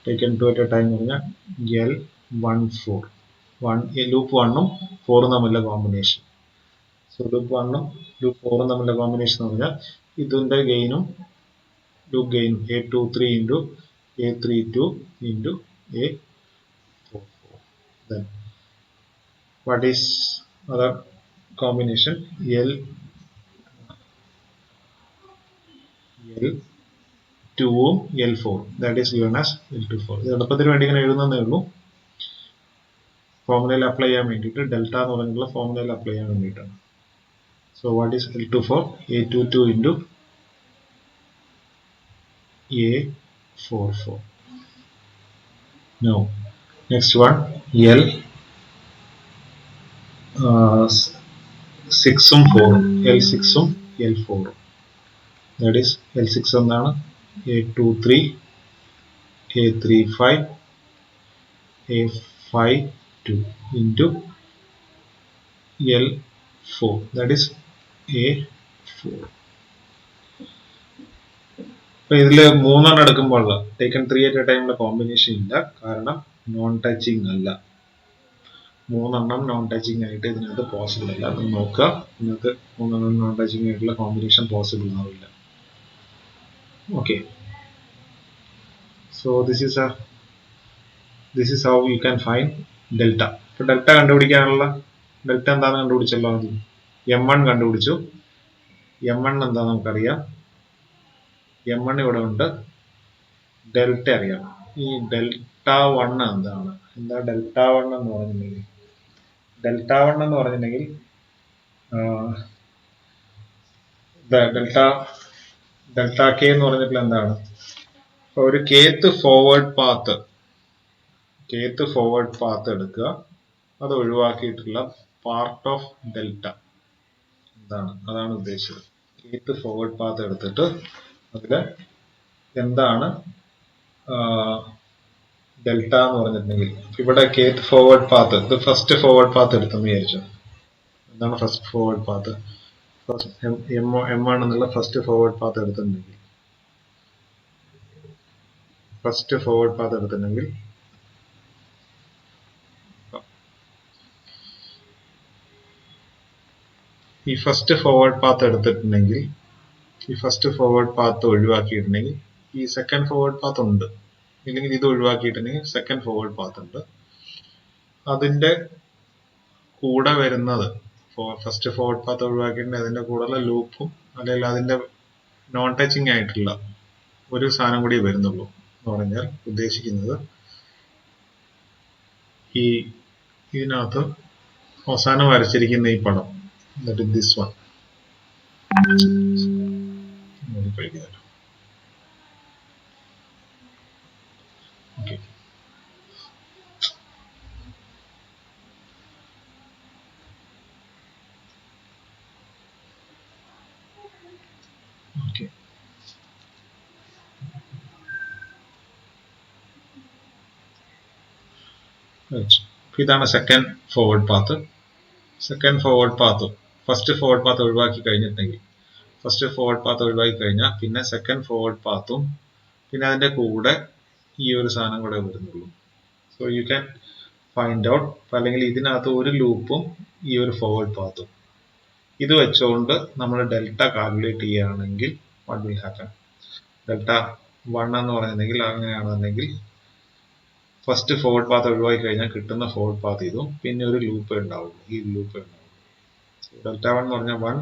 Taken two at a time എന്ന് പറഞ്ഞാൽ L14 ലൂപ്പ് 1ഉം 4ഉം തമ്മിലുള്ള കോമ്പിനേഷൻ. സോ ലൂപ്പ് 1ഉം ലൂപ്പ് 4ഉം തമ്മിലുള്ള കോമ്പിനേഷൻ എന്ന് പറഞ്ഞാൽ ഇതിന്റെ ഗെയിനും ലൂപ്പ് ഗെയിനും A23 into A32 into A44. Then what is other combination? L2ഉം L4, that is given as L24. ഇത് എളുപ്പത്തിന് വേണ്ടി ഇങ്ങനെ എഴുതുന്നതേ ഉള്ളൂ. ഫോർമുലയിൽ അപ്ലൈ ചെയ്യാൻ വേണ്ടിയിട്ട് ഡെൽറ്റ എന്ന് പറഞ്ഞിട്ടുള്ള ഫോർമുലയിൽ അപ്ലൈ ചെയ്യാൻ വേണ്ടിയിട്ടാണ്. So what is L24? A22 into A44. Now next one, L6ഉം 4ഉം, L6ഉം L4ഉം. That is L6 എന്താണ്? A23, A35, A52 into L4, that is A4. അപ്പൊ ഇതില് 3 എടുക്കുമ്പോൾ ടേക്കൻ 3 അറ്റ് എ ടൈമിലെ കോമ്പിനേഷൻ ഇല്ല, കാരണം നോൺ ടച്ചിങ് അല്ല. 3 നോൺ ടച്ചിങ് ആയിട്ട് ഇതിനകത്ത് പോസിബിൾ അല്ല. അത് നോക്കുക, ഇതിനകത്ത് 3 നോൺ ടച്ചിങ് ആയിട്ടുള്ള കോമ്പിനേഷൻ പോസിബിൾ ആവില്ല. Okay, so this is how you can find delta. ഇപ്പൊ ഡെൽറ്റ കണ്ടുപിടിക്കാനുള്ള ഡെൽറ്റ എന്താണെന്ന് കണ്ടുപിടിച്ചല്ലോ. M1 കണ്ടുപിടിച്ചു. M1 എന്താ നമുക്കറിയാം. M1 ഇവിടെ ഉണ്ട്. ഡെൽറ്റ അറിയാം. ഈ ഡെൽറ്റ 1 എന്താണ്? എന്താ ഡെൽറ്റ 1 എന്ന് പറഞ്ഞിട്ടുണ്ടെങ്കിൽ? ഡെൽറ്റ 1 എന്ന് പറഞ്ഞിട്ടുണ്ടെങ്കിൽ ഡെൽറ്റ കെ എന്ന് പറഞ്ഞിട്ടുള്ള എന്താണ്? ഒരു കേത്ത് ഫോർവേഡ് പാത്ത് എടുക്കുക, അത് ഒഴിവാക്കിയിട്ടുള്ള പാർട്ട് ഓഫ് ഡെൽറ്റ എന്താണ്? അതാണ് ഉദ്ദേശിച്ചത്. കേത്ത് ഫോർവേഡ് പാത്ത് എടുത്തിട്ട് അതില് എന്താണ് ഡെൽറ്റ എന്ന് പറഞ്ഞിട്ടുണ്ടെങ്കിൽ, ഇവിടെ കേത്ത് ഫോർവേഡ് പാത്ത്, ഇത് ഫസ്റ്റ് ഫോർവേഡ് പാത്ത് എടുത്തെന്ന് വിചാരിച്ചു. എന്താണ് ഫസ്റ്റ് ഫോർവേഡ് പാത്ത്? M1 എന്നുള്ള ഫസ്റ്റ് ഫോർവേഡ് പാത്ത് എടുത്തിട്ടുണ്ടെങ്കിൽ ഈ ഫസ്റ്റ് ഫോർവേഡ് പാത്ത് ഒഴിവാക്കിയിട്ടുണ്ടെങ്കിൽ ഈ സെക്കൻഡ് ഫോർവേഡ് പാത്ത് ഉണ്ട്, ഇല്ലെങ്കിൽ ഇത് ഒഴിവാക്കിയിട്ടുണ്ടെങ്കിൽ സെക്കൻഡ് ഫോർവേഡ് പാത്ത് ഉണ്ട്. അതിന്റെ കൂടെ വരുന്നത് ഫസ്റ്റ് ഫോർവേഡ് പാത്ത് ഒഴിവാക്കിയിട്ടുണ്ടെങ്കിൽ അതിന്റെ കൂടെയുള്ള ലൂപ്പും അല്ലെങ്കിൽ അതിന്റെ നോൺ ടച്ചിങ് ആയിട്ടുള്ള ഒരു സാധനം കൂടി വരുന്നുള്ളൂ എന്ന് പറഞ്ഞാൽ ഉദ്ദേശിക്കുന്നത് ഈ ഇതിനകത്ത് അവസാനം വരച്ചിരിക്കുന്ന ഈ പടം, ദിസ് വൺ. ഓക്കെ, ഇതാണ് second forward path. First forward path ഒഴിവാക്കി കഴിഞ്ഞിട്ടുണ്ടെങ്കിൽ പിന്നെ സെക്കൻഡ് ഫോർവേഡ് പാത്തും പിന്നെ അതിന്റെ കൂടെ ഈ ഒരു സാധനം കൂടെ വരുന്നുള്ളൂ. So you can find out, അല്ലെങ്കിൽ ഇതിനകത്ത് ഒരു ലൂപ്പും ഈ ഒരു ഫോർവേഡ് പാത്തും, ഇത് വെച്ചുകൊണ്ട് നമ്മൾ ഡെൽറ്റ കാൽക്കുലേറ്റ് ചെയ്യുകയാണെങ്കിൽ വാട്ട് വിൽ ഹാപ്പൻ? ഡെൽറ്റ 1 എന്ന് പറഞ്ഞിട്ടുണ്ടെങ്കിൽ അങ്ങനെയാണെന്നുണ്ടെങ്കിൽ ഫസ്റ്റ് ഫോർവേഡ് പാത്ത് ഒഴിവാക്കി കഴിഞ്ഞാൽ കിട്ടുന്ന ഫോർവേഡ് പാത്ത് ഇതും, പിന്നെ ഒരു ലൂപ്പ് ഉണ്ടാവുള്ളൂ, ഈ ലൂപ്പ് ഉണ്ടാവുള്ളൂ. ഡെൽറ്റ 1 എന്ന് പറഞ്ഞാൽ 1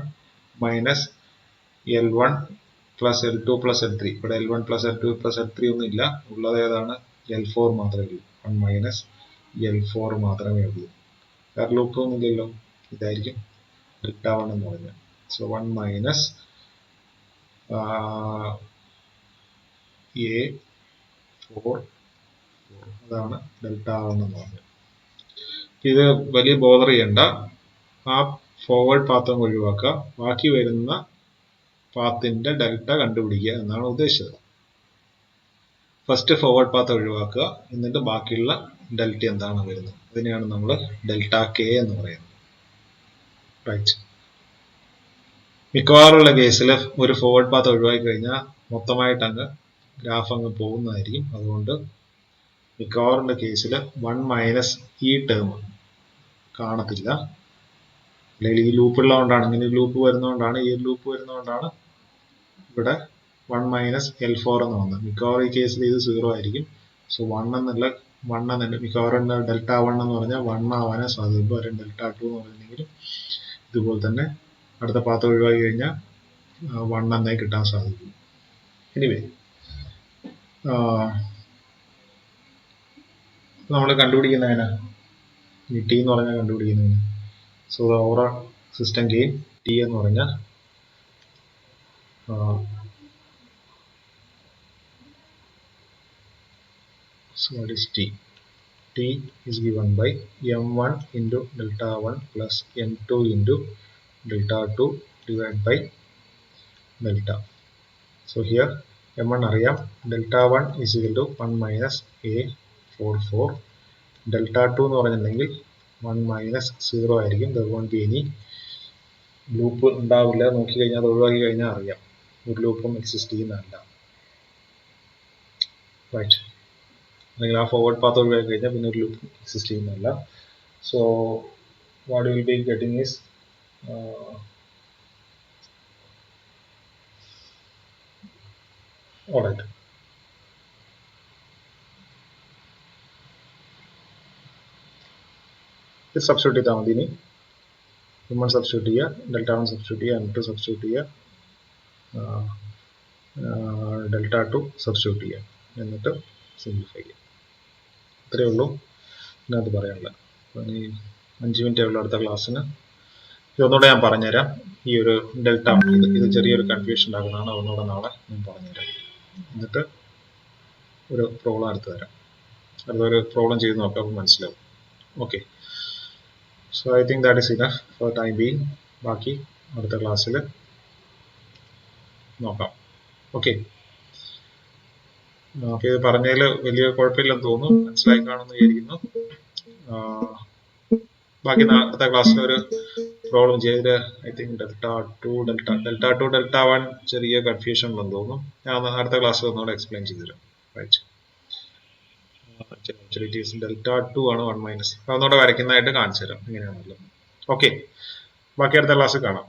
minus L1 plus L2 plus L3. ഇവിടെ L1 plus L2 plus L3 ഒന്നും ഇല്ല, ഉള്ളത് ഏതാണ്? L4 മാത്രമേ ഉള്ളൂ. 1 മൈനസ് L4 മാത്രമേ ഉള്ളൂ. വേറെ ലൂപ്പ് ഒന്നും ഇല്ലല്ലോ. ഇതായിരിക്കും ഡെൽറ്റ 1 എന്ന് പറഞ്ഞാൽ. സോ 1 മൈനസ് A4, അതാണ് ഡെൽറ്റ 1 എന്ന് പറഞ്ഞത്. ഇത് വലിയ ബോദർ ചെയ്യണ്ട, ആ ഫോർവേഡ് പാത്ത് ഒഴിവാക്കുക, ബാക്കി വരുന്ന പാത്തിന്റെ ഡെൽറ്റ കണ്ടുപിടിക്കുക എന്നാണ് ഉദ്ദേശിച്ചത്. ഫസ്റ്റ് ഫോർവേഡ് പാത്ത് ഒഴിവാക്കുക, എന്നിട്ട് ബാക്കിയുള്ള ഡെൽറ്റ എന്താണ് വരുന്നത്, അതിനെയാണ് നമ്മൾ ഡെൽറ്റ കെ എന്ന് പറയുന്നത്. റൈറ്റ്. മിക്കവാറുള്ള കേസിൽ ഒരു ഫോർവേഡ് പാത്ത് ഒഴിവാക്കി കഴിഞ്ഞാൽ മൊത്തമായിട്ട് അങ്ങ് ഗ്രാഫ് അങ്ങ് പോകുന്നതായിരിക്കും. അതുകൊണ്ട് മിക്കവാറുള്ള കേസിൽ 1 മൈനസ് ഈ ടേം കാണത്തില്ല. അല്ലെങ്കിൽ ഈ ലൂപ്പ് ഉള്ളതുകൊണ്ടാണ്, ഇങ്ങനെ ലൂപ്പ് വരുന്നതുകൊണ്ടാണ്, ഈ ലൂപ്പ് വരുന്നതുകൊണ്ടാണ് ഇവിടെ 1 മൈനസ് L4 എന്ന് വന്നത്. മിക്കവാറും ഈ കേസിൽ ഇത് 0 ആയിരിക്കും. സോ 1 എന്നുള്ള മിക്കവാറും ഡെൽറ്റ 1 എന്ന് പറഞ്ഞാൽ 1 ആവാനേ സാധ്യതയുള്ളൂ. അല്ലെങ്കിൽ ഡെൽറ്റ 2 എന്ന് പറഞ്ഞിട്ടുണ്ടെങ്കിൽ ഇതുപോലെ തന്നെ അടുത്ത പാത്ത് ഒഴിവാക്കി കഴിഞ്ഞാൽ 1 എന്നേ കിട്ടാൻ സാധിക്കും. എനിവേ, നമ്മൾ കണ്ടുപിടിക്കുന്നതിന് ഈ ടി എന്ന് പറഞ്ഞാൽ കണ്ടുപിടിക്കുന്നതിന് so overall system gain T എന്ന് പറഞ്ഞാൽ so what is t? T is given by m1 into delta 1 plus m2 into delta 2 divided by delta. So here m1 അറിയാം, delta 1 is equal to 1 minus a44. delta 2 എന്ന് പറഞ്ഞിട്ടുണ്ടെങ്കിൽ 1 minus 0 ആയിരിക്കും. there won't be any loop ഉണ്ടാവില്ല. നോക്കിക്കഴിഞ്ഞാൽ അത് ഒഴിവാക്കി കഴിഞ്ഞാൽ അറിയാം ഒരു ലൂപ്പും എക്സിസ്റ്റ് ചെയ്യുന്നതല്ല. റൈറ്റ്. അല്ലെങ്കിൽ ആ ഫോർവേഡ് പാത്ത് ഒഴിവാക്കി കഴിഞ്ഞാൽ പിന്നെ ഒരു ലൂപ്പ് എക്സിസ്റ്റ് ചെയ്യുന്നതല്ല. So what will be getting is alright. ഇത് സബ്സ്റ്റിറ്റ്യൂട്ട് ചെയ്താൽ മതി. ഇനി m1 സബ്സ്റ്റിറ്റ്യൂട്ട് ചെയ്യുക, ഡെൽറ്റ 1 സബ്സ്റ്റിറ്റ്യൂട്ട് ചെയ്യുക, m2 സബ്സ്റ്റിറ്റ്യൂട്ട് ചെയ്യുക, ഡെൽറ്റ 2 സബ്സ്റ്റിറ്റ്യൂട്ട് ചെയ്യുക, എന്നിട്ട് സിംപ്ലിഫൈ ചെയ്യുക. ഇത്രയേ ഉള്ളൂ ഇതിനകത്ത് പറയാനുള്ളത്. ഇനി 5 മിനിറ്റേ ഉള്ളൂ അടുത്ത ക്ലാസ്സിന്. ഇതൊന്നുകൂടെ ഞാൻ പറഞ്ഞുതരാം. ഈ ഒരു ഡെൽറ്റ ഇത് ചെറിയൊരു കൺഫ്യൂഷൻ ഉണ്ടാക്കുന്നതാണ്. ഒന്നുകൂടെ നാളെ ഞാൻ പറഞ്ഞുതരാം. എന്നിട്ട് ഒരു പ്രോബ്ലം എടുത്തു തരാം. അടുത്തൊരു പ്രോബ്ലം ചെയ്ത് നോക്കാം, അപ്പോൾ മനസ്സിലാവും. Okay. So I think that is enough for time being. ബാക്കി അടുത്ത ക്ലാസ്സിൽ നോക്കാം. ഓക്കെ. അപ്പോൾ ഇത് പറഞ്ഞതിൽ വലിയ കുഴപ്പമില്ലെന്ന് തോന്നുന്നു, മനസ്സിലായി കാണുമെന്ന് വിചാരിക്കുന്നു. ബാക്കി അടുത്ത ക്ലാസ്സിൽ ഒരു പ്രോബ്ലം ചെയ്ത് ഐ തിങ്ക് ഡെൽറ്റ 1 ചെറിയ കൺഫ്യൂഷൻ ഉണ്ടെന്ന് തോന്നുന്നു. ഞാൻ അടുത്ത ക്ലാസ്സിൽ ഒന്നുകൂടെ എക്സ്പ്ലെയിൻ ചെയ്തുതരാം. റൈറ്റ്. ഡെൽറ്റ 2 ആണ് 1 മൈനസ്. അതൊന്നുകൂടെ വരയ്ക്കുന്നതായിട്ട് കാണിച്ചു തരാം എങ്ങനെയാണല്ലോ. ഓക്കെ. ബാക്കി അടുത്ത ക്ലാസ്സിൽ കാണാം.